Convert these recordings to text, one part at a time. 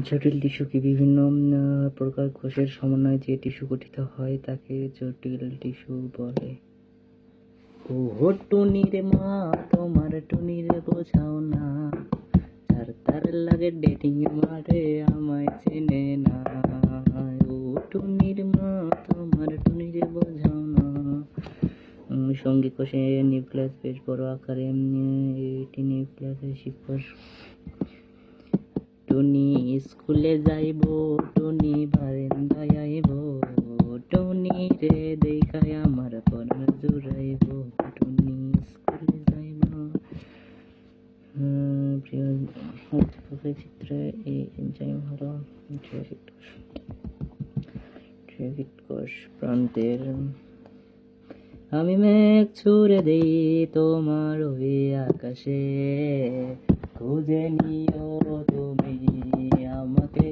জটিল টিস্যু কি বিভিন্ন প্রকার কোষের সমন্বয়ে যে টিস্যু গঠিত হয় তাকে জটিল টিস্যু বলে। ও টুনির মা তোমার টুনির বোঝাও না, যার তার লাগে ডেটিং মারে আমায় চেনে না। ও টুনির মা তোমার টুনির বোঝাও না। সঙ্গী কোষে নিউক্লিয়াস বেশ বড় আকারে, এটি নিউক্লিয়াসের শিকড়। টুনি স্কুলে যাইব, টুনি বারান্দায় আইব, টুনি রে দেখায় আমার পরাণ জুড়াইব, টুনি স্কুলে যাইব। প্রিয় অধ্যাপকের চিত্রে এই এনজাইম হলো ট্রাফিক কোষ প্রান্তের। আমি মেঘ ছুড়ে দেই তোমার ওই আকাশে, খুঁজে নিও তুমি আমাকে।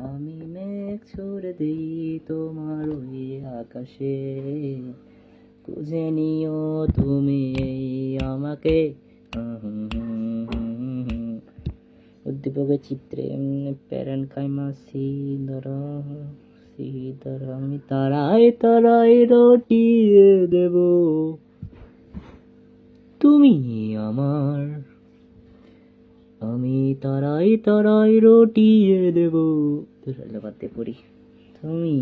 আমি মেঘ ছুড়ে দেই তোমার ওই আকাশে, খুঁজে নিও তুমি আমাকে। উদ্দীপকের চিত্রে প্যারেনকাইমা সি ধরা আমি তারায় তারায় রটিয়ে দেব, তুমি আমার। আমি তারায় তারায় রটিয়ে দেব। ধন্যবাদ পড়ি তুমি।